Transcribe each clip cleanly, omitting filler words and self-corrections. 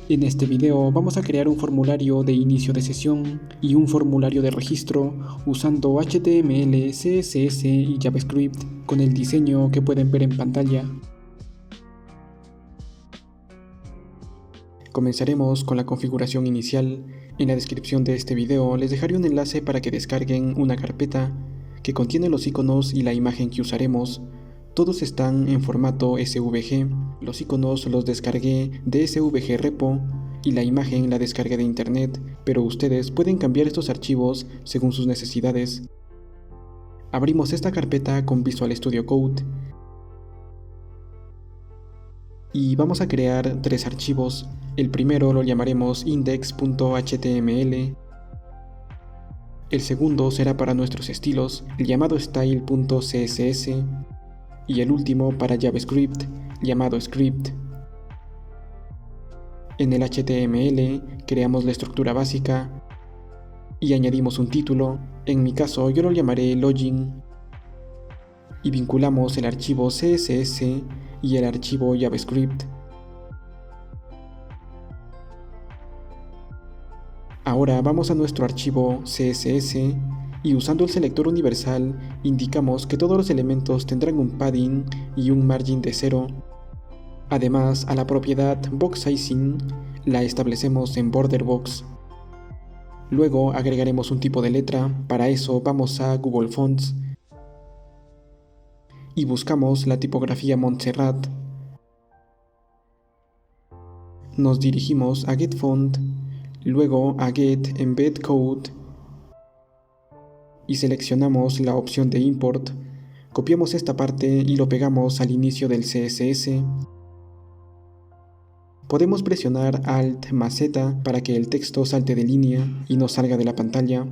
En este video vamos a crear un formulario de inicio de sesión y un formulario de registro usando HTML, CSS y JavaScript con el diseño que pueden ver en pantalla. Comenzaremos con la configuración inicial. En la descripción de este video les dejaré un enlace para que descarguen una carpeta que contiene los iconos y la imagen que usaremos. Todos están en formato SVG, los iconos los descargué de SVG Repo y la imagen la descargué de internet, pero ustedes pueden cambiar estos archivos según sus necesidades. Abrimos esta carpeta con Visual Studio Code y vamos a crear 3 archivos. El primero lo llamaremos index.html, el segundo será para nuestros estilos, llamado style.css, y el último para JavaScript, llamado script. En el HTML creamos la estructura básica y añadimos un título, en mi caso yo lo llamaré login, y vinculamos el archivo CSS y el archivo JavaScript. Ahora vamos a nuestro archivo CSS y usando el selector universal indicamos que todos los elementos tendrán un padding y un margin de 0. Además, a la propiedad box sizing la establecemos en border box. Luego agregaremos un tipo de letra. Para eso vamos a Google Fonts y buscamos la tipografía Montserrat. Nos dirigimos a Get Font, luego a Get Embed Code y seleccionamos la opción de Import. Copiamos esta parte y lo pegamos al inicio del CSS. Podemos presionar Alt más Z para que el texto salte de línea y no salga de la pantalla.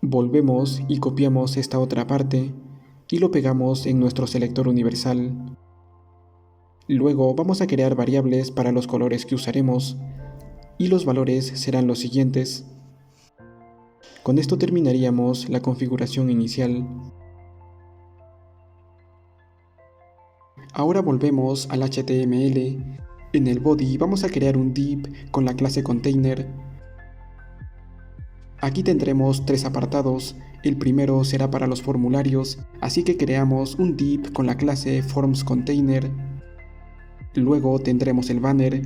Volvemos y copiamos esta otra parte y lo pegamos en nuestro selector universal. Luego vamos a crear variables para los colores que usaremos y los valores serán los siguientes. Con esto terminaríamos la configuración inicial. Ahora volvemos al HTML. En el body vamos a crear un div con la clase container. Aquí tendremos 3 apartados. El primero será para los formularios, así que creamos un div con la clase formsContainer. Luego tendremos el banner.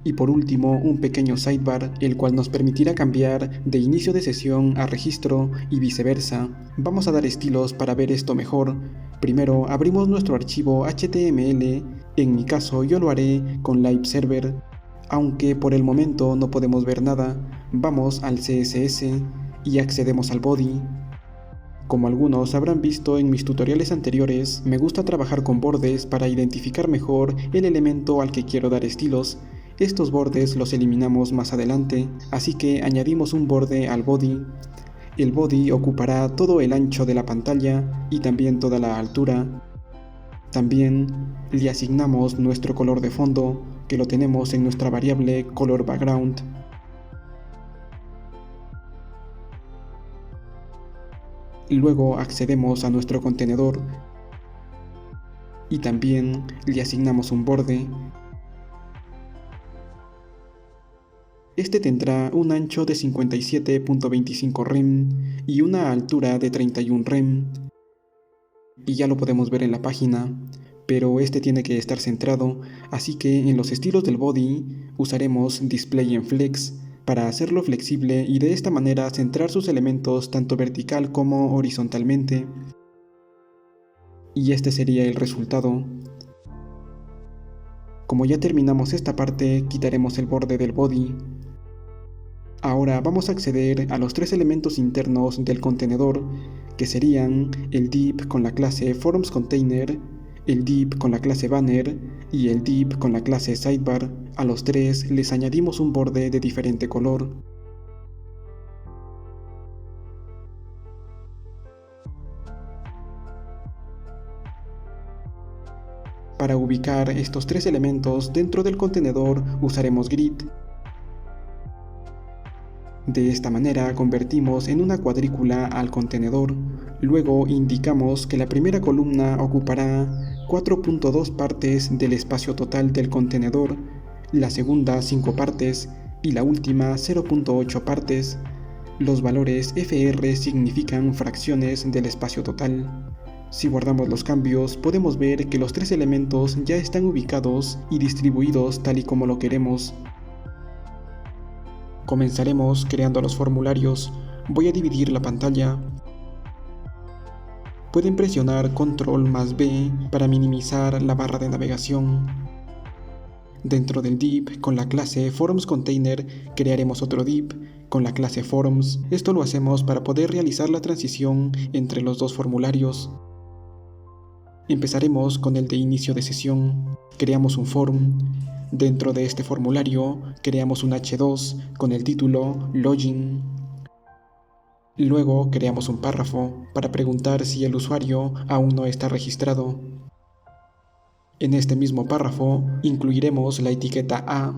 Y por último, un pequeño sidebar, el cual nos permitirá cambiar de inicio de sesión a registro y viceversa. Vamos a dar estilos para ver esto mejor. Primero abrimos nuestro archivo HTML, en mi caso yo lo haré con Live Server, aunque por el momento no podemos ver nada. Vamos al CSS y accedemos al body. Como algunos habrán visto en mis tutoriales anteriores, me gusta trabajar con bordes para identificar mejor el elemento al que quiero dar estilos. Estos bordes los eliminamos más adelante, así que añadimos un borde al body. El body ocupará todo el ancho de la pantalla y también toda la altura. También le asignamos nuestro color de fondo, que lo tenemos en nuestra variable color background. Luego accedemos a nuestro contenedor y también le asignamos un borde. Este tendrá un ancho de 57.25 rem y una altura de 31 rem. Y ya lo podemos ver en la página, pero este tiene que estar centrado, así que en los estilos del body usaremos Display en Flex para hacerlo flexible y de esta manera centrar sus elementos tanto vertical como horizontalmente. Y este sería el resultado. Como ya terminamos esta parte, quitaremos el borde del body. Ahora vamos a acceder a los 3 elementos internos del contenedor, que serían el div con la clase formsContainer, el div con la clase banner y el div con la clase sidebar. A los 3 les añadimos un borde de diferente color. Para ubicar estos 3 elementos dentro del contenedor usaremos grid. De esta manera convertimos en una cuadrícula al contenedor. Luego indicamos que la primera columna ocupará 4.2 partes del espacio total del contenedor, la segunda 5 partes y la última 0.8 partes. Los valores FR significan fracciones del espacio total. Si guardamos los cambios, podemos ver que los tres elementos ya están ubicados y distribuidos tal y como lo queremos. Comenzaremos creando los formularios. Voy a dividir la pantalla. Pueden presionar Control más B para minimizar la barra de navegación. Dentro del div, con la clase FormsContainer, crearemos otro div con la clase Forms. Esto lo hacemos para poder realizar la transición entre los dos formularios. Empezaremos con el de inicio de sesión. Creamos un form. Dentro de este formulario, creamos un H2 con el título Login. Luego creamos un párrafo para preguntar si el usuario aún no está registrado. En este mismo párrafo incluiremos la etiqueta A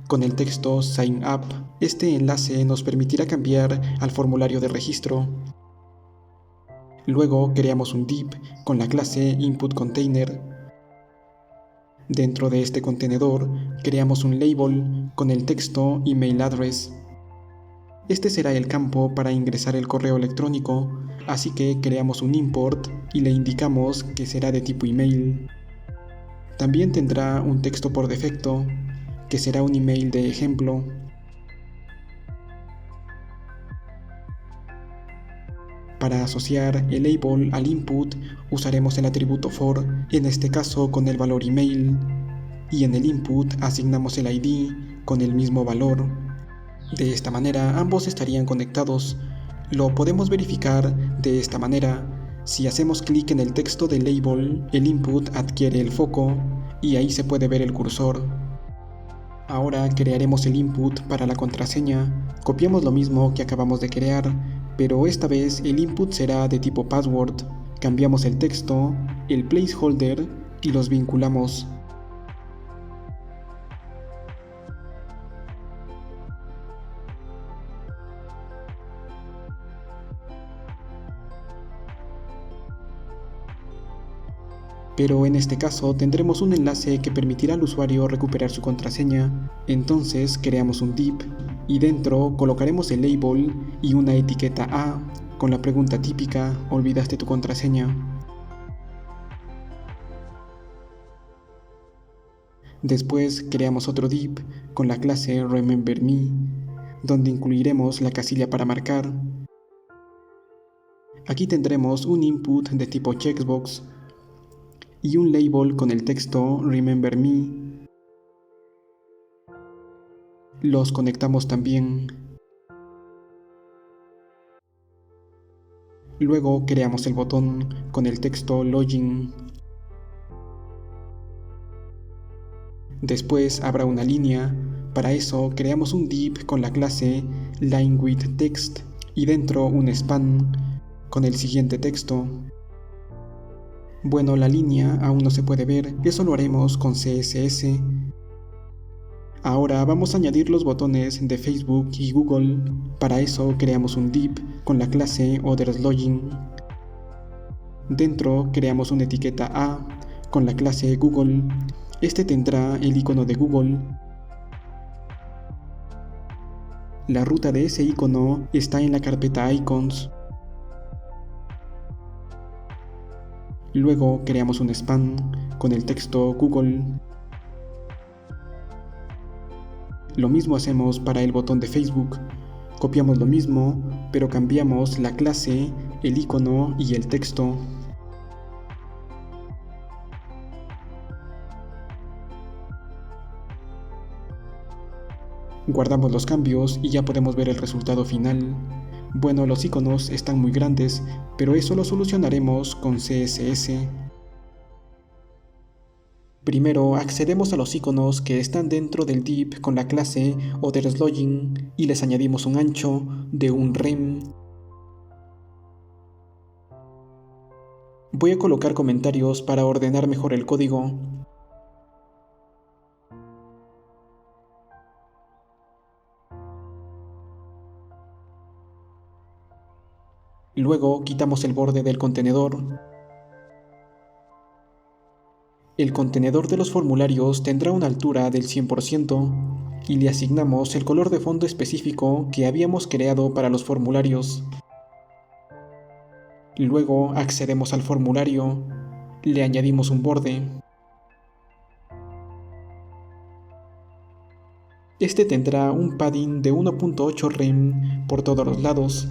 con el texto Sign Up. Este enlace nos permitirá cambiar al formulario de registro. Luego creamos un div con la clase InputContainer. Dentro de este contenedor creamos un label con el texto Email Address. Este será el campo para ingresar el correo electrónico, así que creamos un import y le indicamos que será de tipo email. También tendrá un texto por defecto, que será un email de ejemplo. Para asociar el label al input, usaremos el atributo for, en este caso con el valor email, y en el input asignamos el ID con el mismo valor. De esta manera ambos estarían conectados. Lo podemos verificar de esta manera. Si hacemos clic en el texto del label, el input adquiere el foco y ahí se puede ver el cursor. Ahora crearemos el input para la contraseña. Copiamos lo mismo que acabamos de crear, pero esta vez el input será de tipo password. Cambiamos el texto, el placeholder y los vinculamos. Pero en este caso tendremos un enlace que permitirá al usuario recuperar su contraseña. Entonces creamos un div y dentro colocaremos el label y una etiqueta A con la pregunta típica ¿olvidaste tu contraseña? Después creamos otro div con la clase RememberMe, donde incluiremos la casilla para marcar. Aquí tendremos un input de tipo checkbox y un label con el texto Remember Me. Los conectamos también. Luego creamos el botón con el texto Login. Después habrá una línea. Para eso creamos un div con la clase LineWidthText y dentro un span con el siguiente texto. Bueno, la línea aún no se puede ver, eso lo haremos con CSS. Ahora vamos a añadir los botones de Facebook y Google. Para eso creamos un div con la clase OthersLogin. Dentro creamos una etiqueta A con la clase Google. Este tendrá el icono de Google. La ruta de ese icono está en la carpeta Icons. Luego creamos un span con el texto Google. Lo mismo hacemos para el botón de Facebook. Copiamos lo mismo, pero cambiamos la clase, el icono y el texto. Guardamos los cambios y ya podemos ver el resultado final. Bueno, los iconos están muy grandes, pero eso lo solucionaremos con CSS. Primero accedemos a los iconos que están dentro del div con la clase OthersLogin y les añadimos un ancho de un rem. Voy a colocar comentarios para ordenar mejor el código. Luego quitamos el borde del contenedor. El contenedor de los formularios tendrá una altura del 100% y le asignamos el color de fondo específico que habíamos creado para los formularios. Luego accedemos al formulario, le añadimos un borde. Este tendrá un padding de 1.8 rem por todos los lados.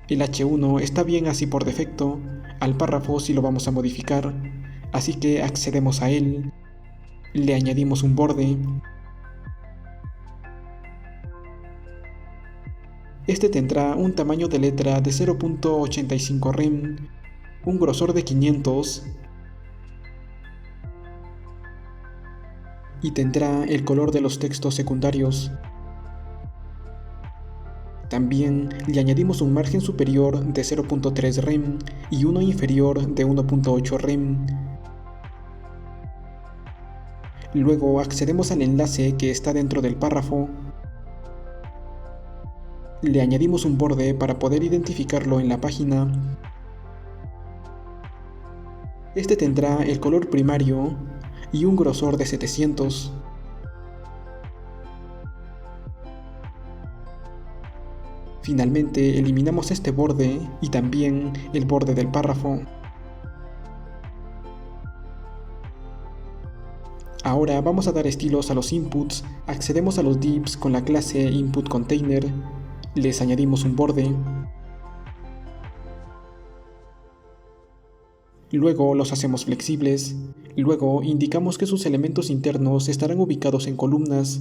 El H1 está bien así por defecto, al párrafo sí lo vamos a modificar, así que accedemos a él, le añadimos un borde. Este tendrá un tamaño de letra de 0.85 rem, un grosor de 500 y tendrá el color de los textos secundarios. También le añadimos un margen superior de 0.3 rem y uno inferior de 1.8 rem. Luego accedemos al enlace que está dentro del párrafo. Le añadimos un borde para poder identificarlo en la página. Este tendrá el color primario y un grosor de 700. Finalmente eliminamos este borde y también el borde del párrafo. Ahora vamos a dar estilos a los inputs, accedemos a los divs con la clase input_container, les añadimos un borde. Luego los hacemos flexibles, luego indicamos que sus elementos internos estarán ubicados en columnas.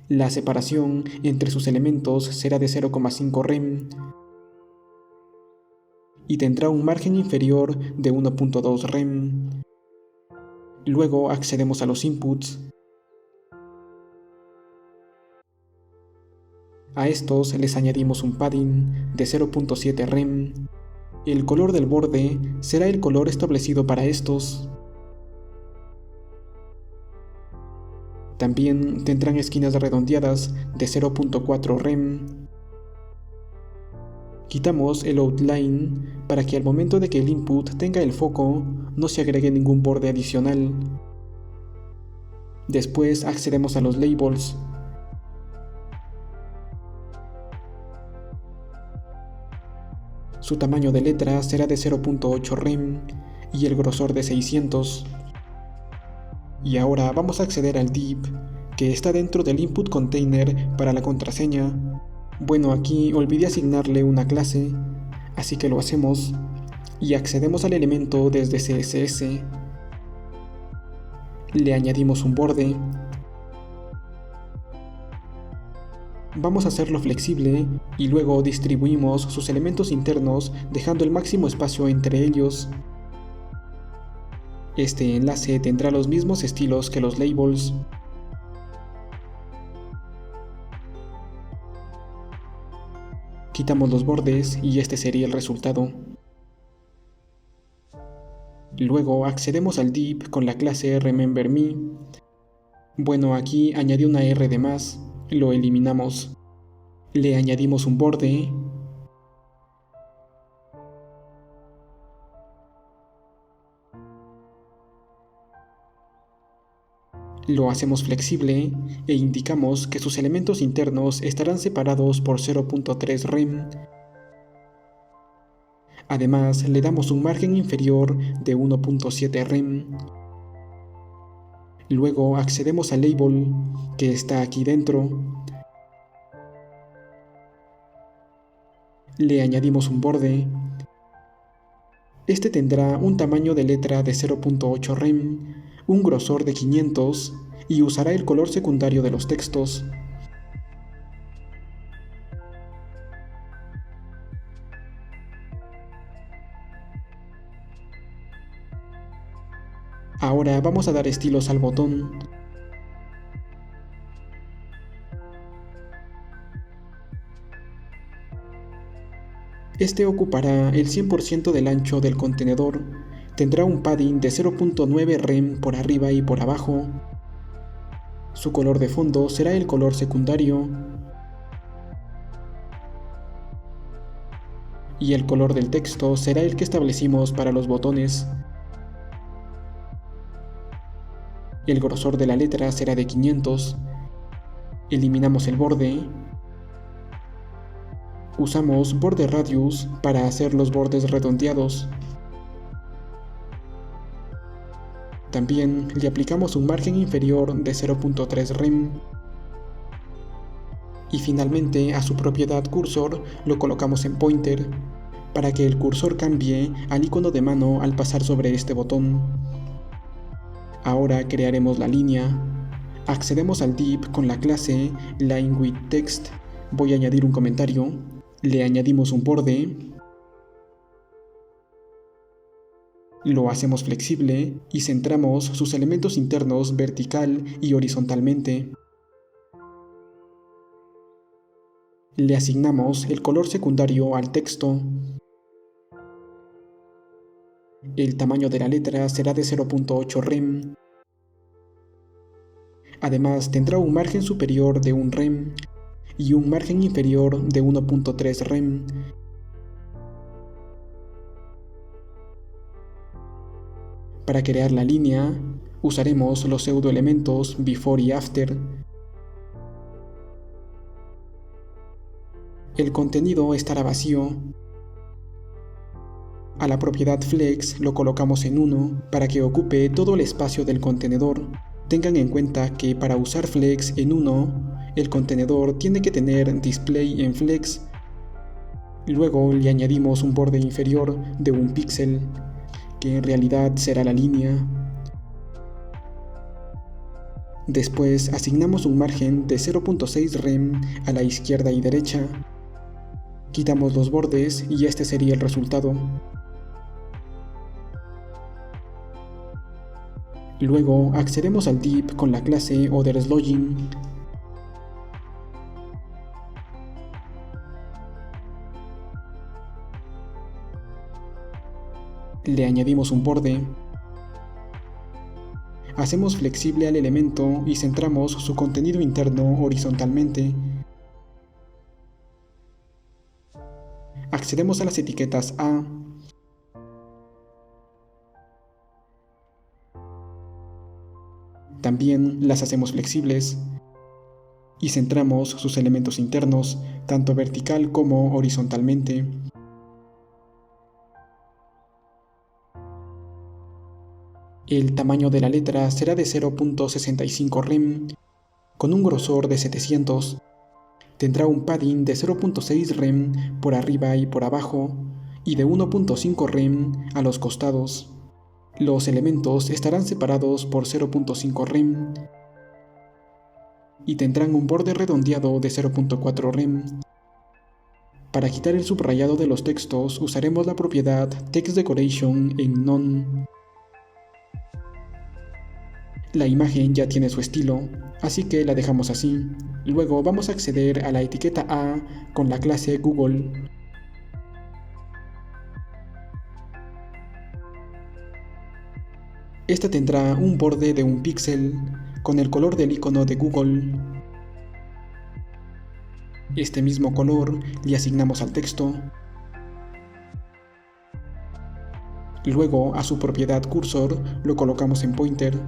La separación entre sus elementos será de 0,5 rem y tendrá un margen inferior de 1.2 rem. Luego accedemos a los inputs. A estos les añadimos un padding de 0.7 rem. El color del borde será el color establecido para estos. También tendrán esquinas redondeadas de 0.4 rem. Quitamos el outline para que al momento de que el input tenga el foco no se agregue ningún borde adicional. Después accedemos a los labels. Su tamaño de letra será de 0.8 rem y el grosor de 600. Y ahora vamos a acceder al div que está dentro del input container para la contraseña. Bueno, aquí olvidé asignarle una clase, así que lo hacemos y accedemos al elemento desde CSS. Le añadimos un borde. Vamos a hacerlo flexible y luego distribuimos sus elementos internos dejando el máximo espacio entre ellos. Este enlace tendrá los mismos estilos que los labels. Quitamos los bordes y este sería el resultado. Luego accedemos al div con la clase RememberMe. Bueno, aquí añadí una R de más, lo eliminamos. Le añadimos un borde. Lo hacemos flexible e indicamos que sus elementos internos estarán separados por 0.3 rem. Además, le damos un margen inferior de 1.7 rem. Luego accedemos al label que está aquí dentro. Le añadimos un borde. Este tendrá un tamaño de letra de 0.8 rem, un grosor de 500 y usará el color secundario de los textos. Ahora vamos a dar estilos al botón. Este ocupará el 100% del ancho del contenedor, tendrá un padding de 0.9 rem por arriba y por abajo. Su color de fondo será el color secundario y el color del texto será el que establecimos para los botones. El grosor de la letra será de 500. Eliminamos el borde. Usamos Border Radius para hacer los bordes redondeados. También le aplicamos un margen inferior de 0.3 rem. Y finalmente a su propiedad cursor lo colocamos en pointer para que el cursor cambie al icono de mano al pasar sobre este botón. Ahora crearemos la línea. Accedemos al div con la clase LineWidthText. Voy a añadir un comentario. Le añadimos un borde. Lo hacemos flexible y centramos sus elementos internos vertical y horizontalmente. Le asignamos el color secundario al texto. El tamaño de la letra será de 0.8 rem. Además tendrá un margen superior de 1 rem y un margen inferior de 1.3 rem. Para crear la línea, usaremos los pseudoelementos before y after. El contenido estará vacío. A la propiedad flex lo colocamos en 1 para que ocupe todo el espacio del contenedor. Tengan en cuenta que para usar flex en 1, el contenedor tiene que tener display en flex. Luego le añadimos un borde inferior de 1 píxel, que en realidad será la línea. Después asignamos un margen de 0.6 rem a la izquierda y derecha. Quitamos los bordes y este sería el resultado. Luego accedemos al div con la clase OtherSlodging. Le añadimos un borde. Hacemos flexible al elemento y centramos su contenido interno horizontalmente. Accedemos a las etiquetas A. También las hacemos flexibles y centramos sus elementos internos, tanto vertical como horizontalmente. El tamaño de la letra será de 0.65 rem, con un grosor de 700. Tendrá un padding de 0.6 rem por arriba y por abajo, y de 1.5 rem a los costados. Los elementos estarán separados por 0.5 rem y tendrán un borde redondeado de 0.4 rem. Para quitar el subrayado de los textos usaremos la propiedad TextDecoration en None. La imagen ya tiene su estilo, así que la dejamos así. Luego vamos a acceder a la etiqueta A con la clase Google. Esta tendrá un borde de 1 píxel con el color del icono de Google. Este mismo color le asignamos al texto. Luego a su propiedad cursor lo colocamos en pointer.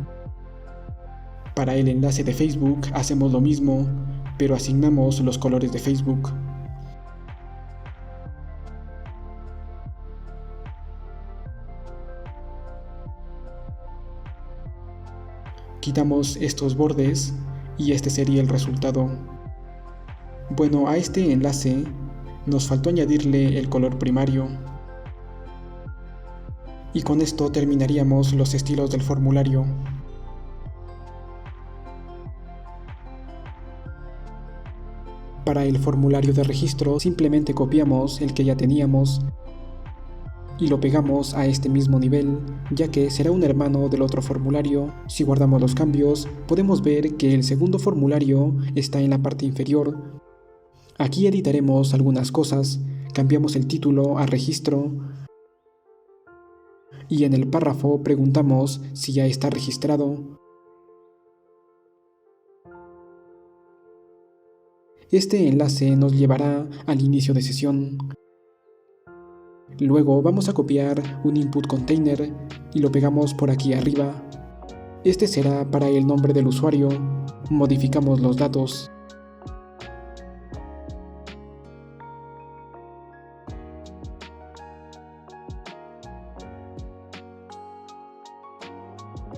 Para el enlace de Facebook hacemos lo mismo, pero asignamos los colores de Facebook. Quitamos estos bordes y este sería el resultado. Bueno, a este enlace nos faltó añadirle el color primario. Y con esto terminaríamos los estilos del formulario. Para el formulario de registro simplemente copiamos el que ya teníamos y lo pegamos a este mismo nivel, ya que será un hermano del otro formulario. Si guardamos los cambios, podemos ver que el segundo formulario está en la parte inferior. Aquí editaremos algunas cosas, cambiamos el título a registro y en el párrafo preguntamos si ya está registrado. Este enlace nos llevará al inicio de sesión. Luego vamos a copiar un input container y lo pegamos por aquí arriba. Este será para el nombre del usuario. Modificamos los datos.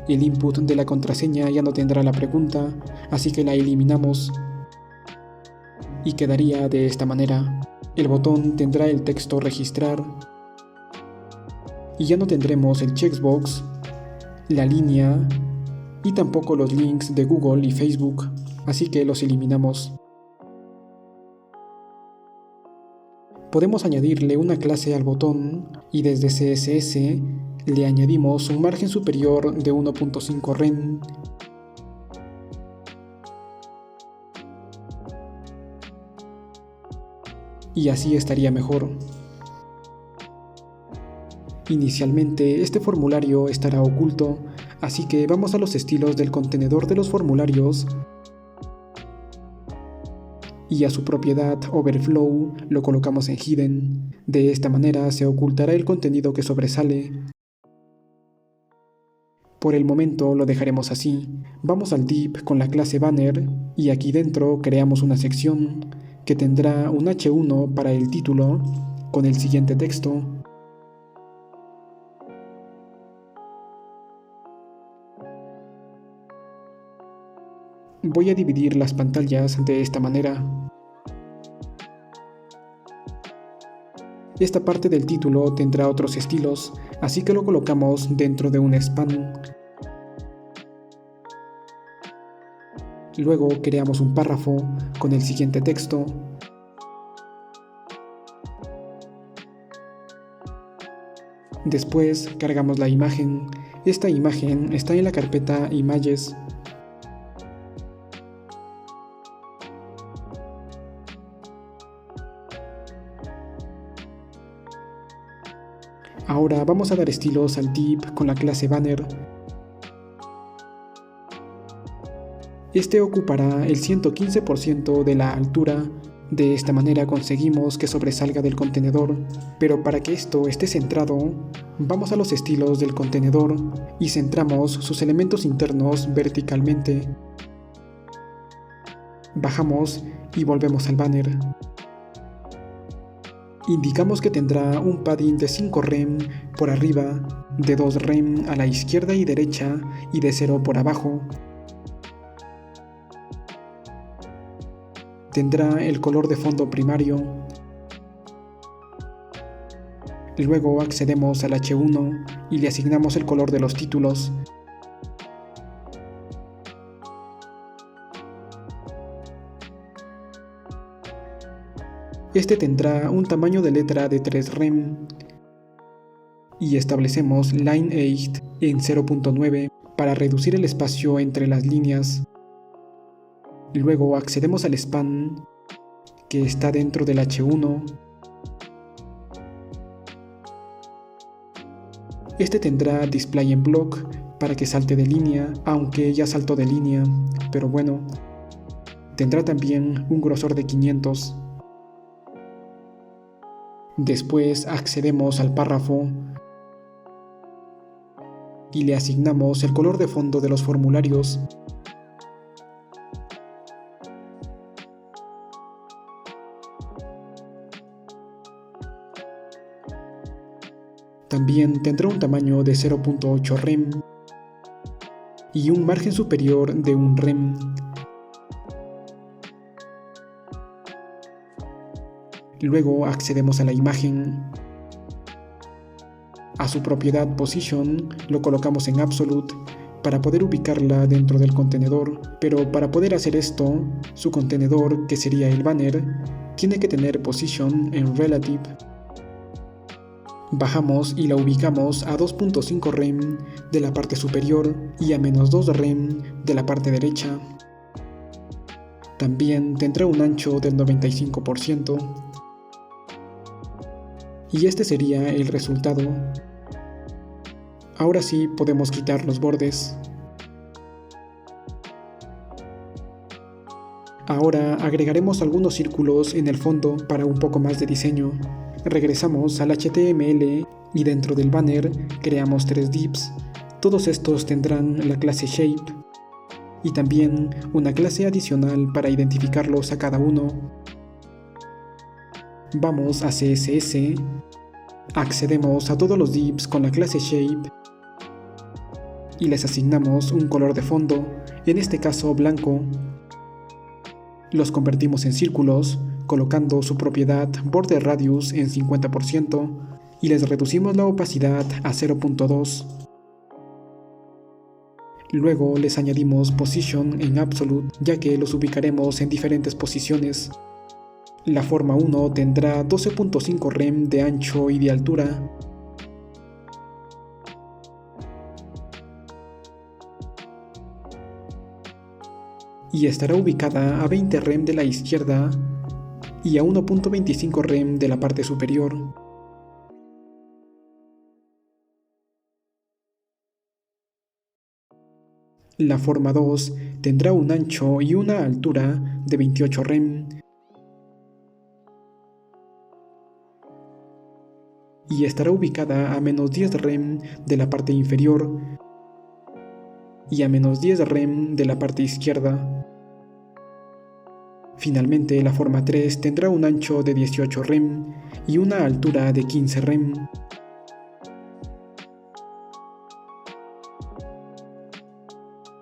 El input de la contraseña ya no tendrá la pregunta, así que la eliminamos y quedaría de esta manera. El botón tendrá el texto registrar y ya no tendremos el checkbox, la línea y tampoco los links de Google y Facebook, así que los eliminamos. Podemos añadirle una clase al botón y desde CSS le añadimos un margen superior de 1.5 rem y así estaría mejor. Inicialmente este formulario estará oculto, así que vamos a los estilos del contenedor de los formularios y a su propiedad Overflow lo colocamos en Hidden. De esta manera se ocultará el contenido que sobresale. Por el momento lo dejaremos así. Vamos al div con la clase banner y aquí dentro creamos una sección que tendrá un H1 para el título con el siguiente texto. Voy a dividir las pantallas de esta manera. Esta parte del título tendrá otros estilos, así que lo colocamos dentro de un span. Luego creamos un párrafo con el siguiente texto. Después cargamos la imagen. Esta imagen está en la carpeta Images. Ahora vamos a dar estilos al div con la clase banner. Este ocupará el 115% de la altura. De esta manera conseguimos que sobresalga del contenedor, pero para que esto esté centrado, vamos a los estilos del contenedor y centramos sus elementos internos verticalmente. Bajamos y volvemos al banner. Indicamos que tendrá un padding de 5 rem por arriba, de 2 rem a la izquierda y derecha y de 0 por abajo. Tendrá el color de fondo primario. Luego accedemos al H1 y le asignamos el color de los títulos. Este tendrá un tamaño de letra de 3 rem y establecemos Line 8 en 0.9 para reducir el espacio entre las líneas. Luego accedemos al span que está dentro del H1. Este tendrá Display en Block para que salte de línea, aunque ya saltó de línea, pero bueno. Tendrá también un grosor de 500. Después accedemos al párrafo y le asignamos el color de fondo de los formularios. También tendrá un tamaño de 0.8 rem y un margen superior de 1 rem. Luego accedemos a la imagen. A su propiedad Position lo colocamos en Absolute para poder ubicarla dentro del contenedor, pero para poder hacer esto, su contenedor, que sería el banner, tiene que tener Position en Relative. Bajamos y la ubicamos a 2.5 rem de la parte superior y a menos 2 rem de la parte derecha. También tendrá un ancho del 95%. Y este sería el resultado. Ahora sí podemos quitar los bordes. Ahora agregaremos algunos círculos en el fondo para un poco más de diseño. Regresamos al HTML y dentro del banner creamos 3 divs. Todos estos tendrán la clase Shape y también una clase adicional para identificarlos a cada uno. Vamos a CSS, accedemos a todos los divs con la clase Shape y les asignamos un color de fondo, en este caso blanco. Los convertimos en círculos, colocando su propiedad Border Radius en 50% y les reducimos la opacidad a 0.2. Luego les añadimos Position en Absolute, ya que los ubicaremos en diferentes posiciones. La forma 1 tendrá 12.5 rem de ancho y de altura. Y estará ubicada a 20 rem de la izquierda y a 1.25 rem de la parte superior. La forma 2 tendrá un ancho y una altura de 28 rem y estará ubicada a menos 10 rem de la parte inferior y a menos 10 rem de la parte izquierda. Finalmente, la forma 3 tendrá un ancho de 18 rem y una altura de 15 rem.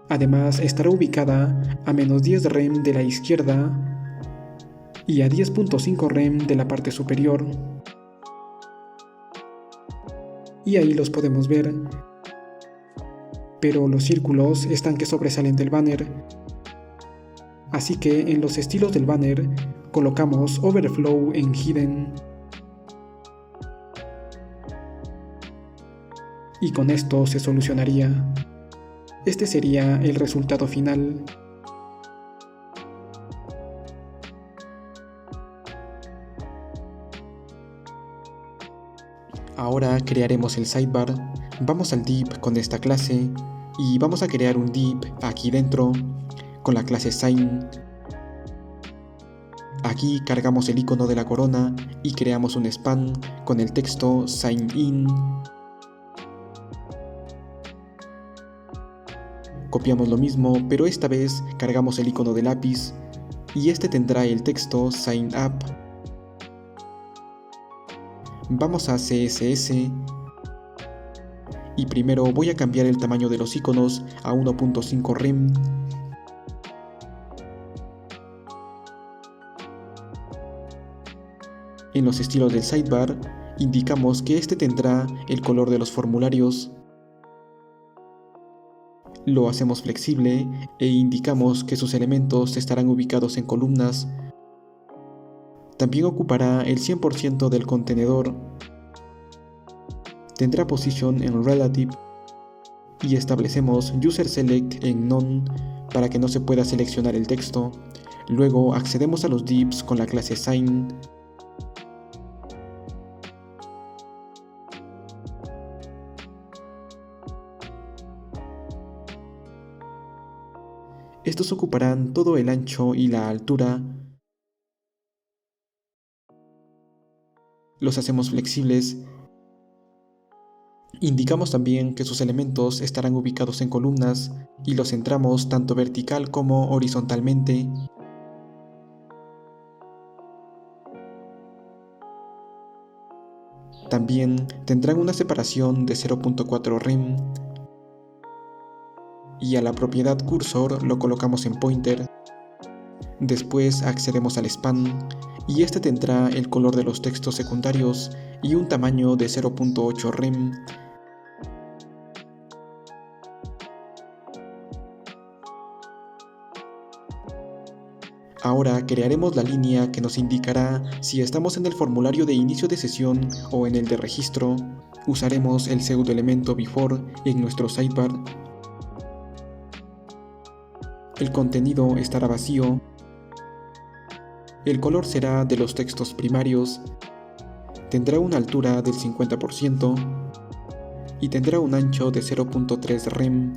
Además, estará ubicada a menos 10 rem de la izquierda y a 10.5 rem de la parte superior. Y ahí los podemos ver, pero los círculos están que sobresalen del banner. Así que en los estilos del banner colocamos Overflow en Hidden. Y con esto se solucionaría. Este sería el resultado final. Ahora crearemos el sidebar. Vamos al div con esta clase y vamos a crear un div aquí dentro con la clase Sign. Aquí cargamos el icono de la corona y creamos un span con el texto Sign In. Copiamos lo mismo, pero esta vez cargamos el icono de lápiz y este tendrá el texto Sign Up. Vamos a CSS y primero voy a cambiar el tamaño de los iconos a 1.5 rem. En los estilos del sidebar indicamos que este tendrá el color de los formularios. Lo hacemos flexible e indicamos que sus elementos estarán ubicados en columnas. También ocupará el 100% del contenedor. Tendrá position en relative y establecemos user select en none para que no se pueda seleccionar el texto. Luego accedemos a los divs con la clase sign. Estos ocuparán todo el ancho y la altura. Los hacemos flexibles. Indicamos también que sus elementos estarán ubicados en columnas y los centramos tanto vertical como horizontalmente. También tendrán una separación de 0.4 rem. Y a la propiedad cursor lo colocamos en pointer. Después accedemos al span y este tendrá el color de los textos secundarios y un tamaño de 0.8 rem. Ahora crearemos la línea que nos indicará si estamos en el formulario de inicio de sesión o en el de registro. Usaremos el pseudoelemento before en nuestro sidebar. El contenido estará vacío. El color será de los textos primarios. Tendrá una altura del 50% y tendrá un ancho de 0.3 rem.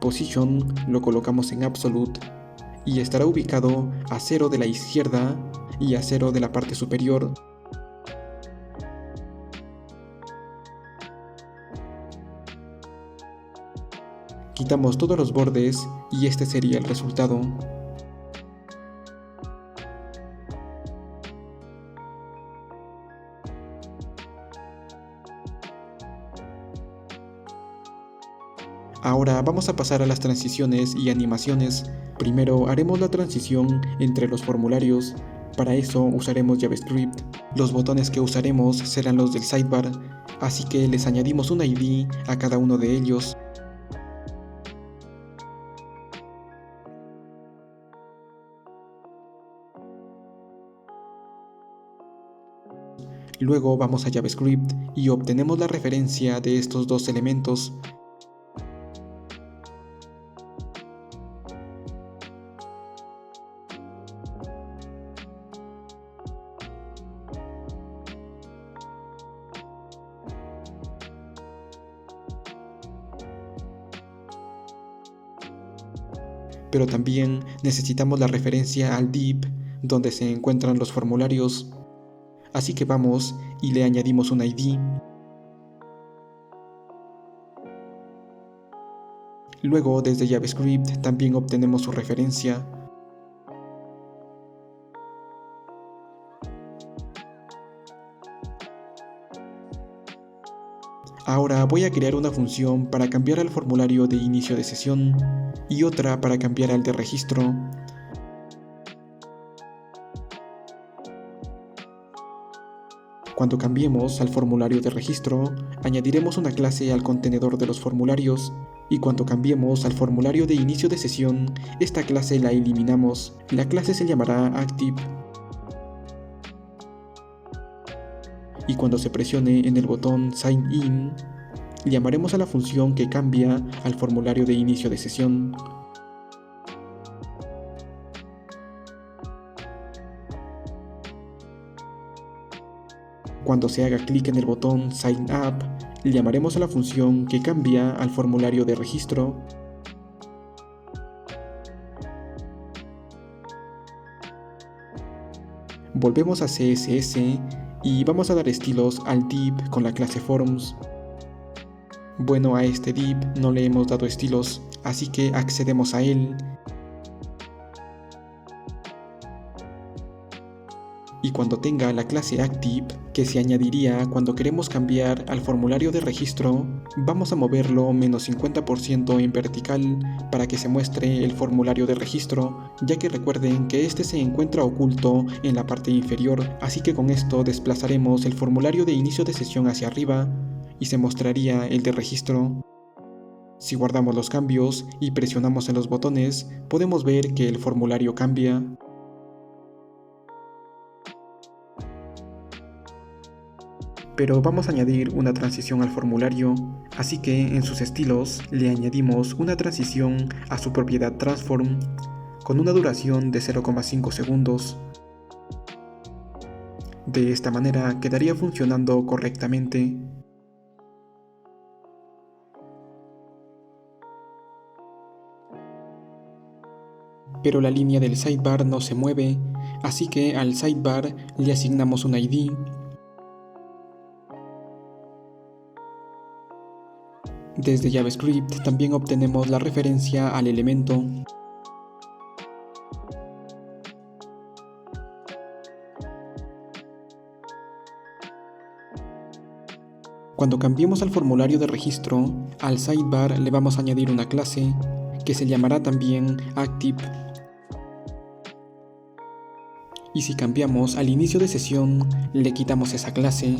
Position lo colocamos en absolute y estará ubicado a 0 de la izquierda y a 0 de la parte superior. Quitamos todos los bordes y este sería el resultado. Ahora vamos a pasar a las transiciones y animaciones. Primero haremos la transición entre los formularios. Para eso usaremos JavaScript. Los botones que usaremos serán los del sidebar, así que les añadimos un ID a cada uno de ellos. Luego vamos a JavaScript y obtenemos la referencia de estos dos elementos. Pero también necesitamos la referencia al div donde se encuentran los formularios. Así que vamos y le añadimos un ID. Luego desde JavaScript también obtenemos su referencia. Ahora voy a crear una función para cambiar al formulario de inicio de sesión y otra para cambiar al de registro. Cuando cambiemos al formulario de registro, añadiremos una clase al contenedor de los formularios, y cuando cambiemos al formulario de inicio de sesión, esta clase la eliminamos. La clase se llamará Active. Y cuando se presione en el botón Sign In, llamaremos a la función que cambia al formulario de inicio de sesión. Cuando se haga clic en el botón Sign Up, llamaremos a la función que cambia al formulario de registro. Volvemos a CSS y vamos a dar estilos al div con la clase Forms. Bueno, a este div no le hemos dado estilos, así que accedemos a él. Y cuando tenga la clase Active, que se añadiría cuando queremos cambiar al formulario de registro, vamos a moverlo menos 50% en vertical para que se muestre el formulario de registro, ya que recuerden que este se encuentra oculto en la parte inferior, así que con esto desplazaremos el formulario de inicio de sesión hacia arriba y se mostraría el de registro. Si guardamos los cambios y presionamos en los botones, podemos ver que el formulario cambia. Pero vamos a añadir una transición al formulario, así que en sus estilos le añadimos una transición a su propiedad transform con una duración de 0,5 segundos. De esta manera quedaría funcionando correctamente. Pero la línea del sidebar no se mueve, así que al sidebar le asignamos un ID. Desde JavaScript también obtenemos la referencia al elemento. Cuando cambiemos al formulario de registro, al sidebar le vamos a añadir una clase que se llamará también Active. Y si cambiamos al inicio de sesión, le quitamos esa clase.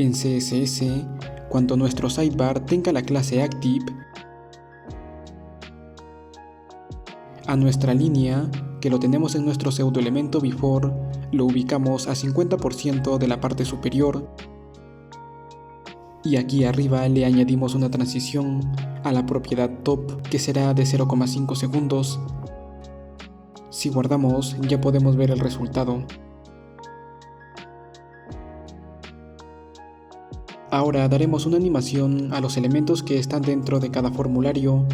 En CSS, cuando nuestro sidebar tenga la clase Active, a nuestra línea, que lo tenemos en nuestro pseudoelemento before, lo ubicamos a 50% de la parte superior. Y aquí arriba le añadimos una transición a la propiedad top, que será de 0,5 segundos. Si guardamos, ya podemos ver el resultado. Ahora daremos una animación a los elementos que están dentro de cada formulario.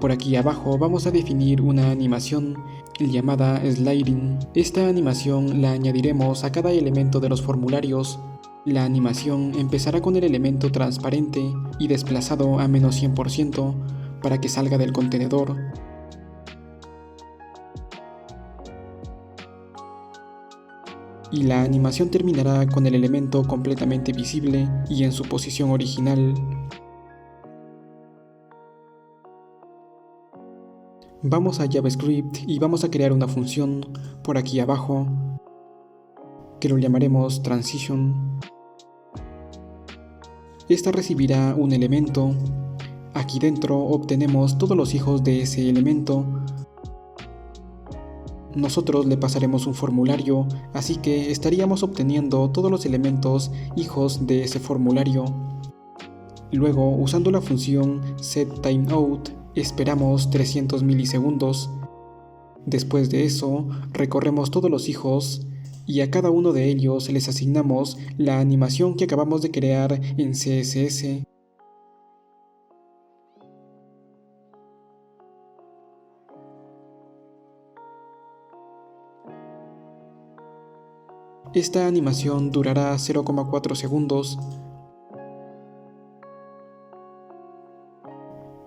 Por aquí abajo vamos a definir una animación llamada sliding. Esta animación la añadiremos a cada elemento de los formularios. La animación empezará con el elemento transparente y desplazado a menos 100% para que salga del contenedor. Y la animación terminará con el elemento completamente visible y en su posición original. Vamos a JavaScript y vamos a crear una función por aquí abajo que lo llamaremos Transition. Esta recibirá un elemento. Aquí dentro obtenemos todos los hijos de ese elemento. Nosotros le pasaremos un formulario, así que estaríamos obteniendo todos los elementos hijos de ese formulario. Luego, usando la función setTimeout, esperamos 300 milisegundos. Después de eso, recorremos todos los hijos y a cada uno de ellos les asignamos la animación que acabamos de crear en CSS. Esta animación durará 0,4 segundos.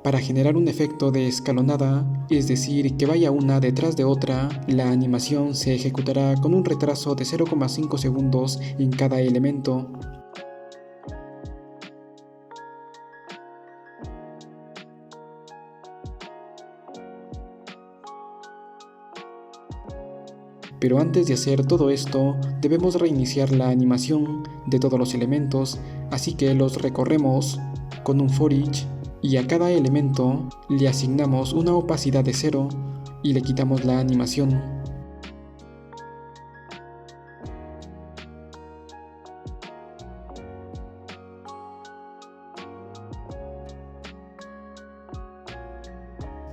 Para generar un efecto de escalonada, es decir, que vaya una detrás de otra, la animación se ejecutará con un retraso de 0,5 segundos en cada elemento. Pero antes de hacer todo esto, debemos reiniciar la animación de todos los elementos, así que los recorremos con un for each y a cada elemento le asignamos una opacidad de 0 y le quitamos la animación.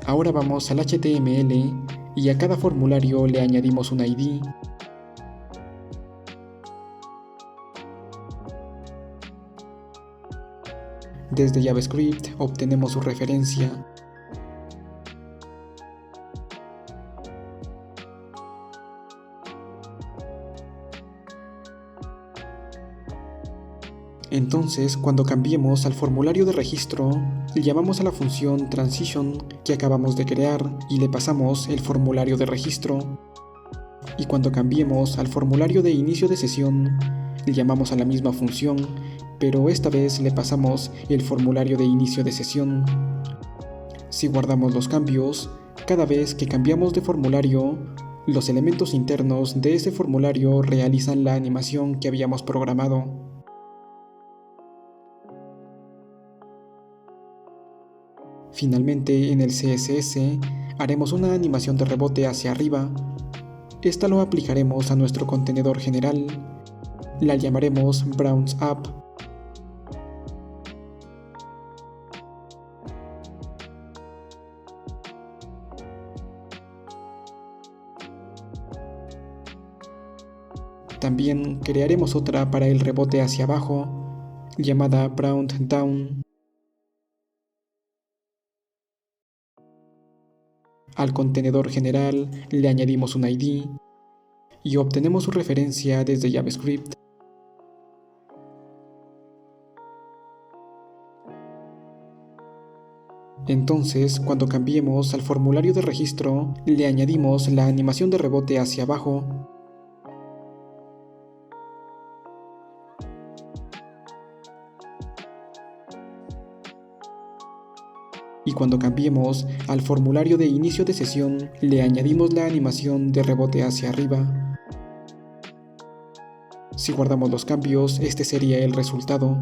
Ahora vamos al HTML y a cada formulario le añadimos un ID. Desde JavaScript obtenemos su referencia. Entonces, cuando cambiemos al formulario de registro, le llamamos a la función transition que acabamos de crear y le pasamos el formulario de registro. Y cuando cambiemos al formulario de inicio de sesión, le llamamos a la misma función, pero esta vez le pasamos el formulario de inicio de sesión. Si guardamos los cambios, cada vez que cambiamos de formulario, los elementos internos de ese formulario realizan la animación que habíamos programado. Finalmente, en el CSS, haremos una animación de rebote hacia arriba. Esta lo aplicaremos a nuestro contenedor general. La llamaremos Browns Up. También crearemos otra para el rebote hacia abajo, llamada Brown Down. Al contenedor general le añadimos un ID y obtenemos su referencia desde JavaScript. Entonces, cuando cambiemos al formulario de registro, le añadimos la animación de rebote hacia abajo. Y cuando cambiemos al formulario de inicio de sesión, le añadimos la animación de rebote hacia arriba. Si guardamos los cambios, este sería el resultado.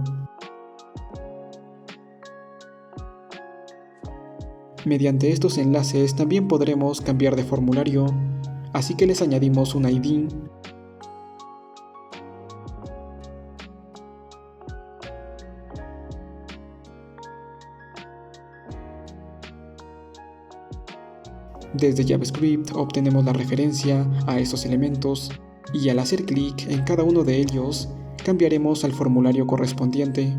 Mediante estos enlaces también podremos cambiar de formulario, así que les añadimos un ID. Desde JavaScript obtenemos la referencia a estos elementos y al hacer clic en cada uno de ellos, cambiaremos al formulario correspondiente.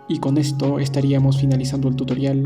Y con esto estaríamos finalizando el tutorial.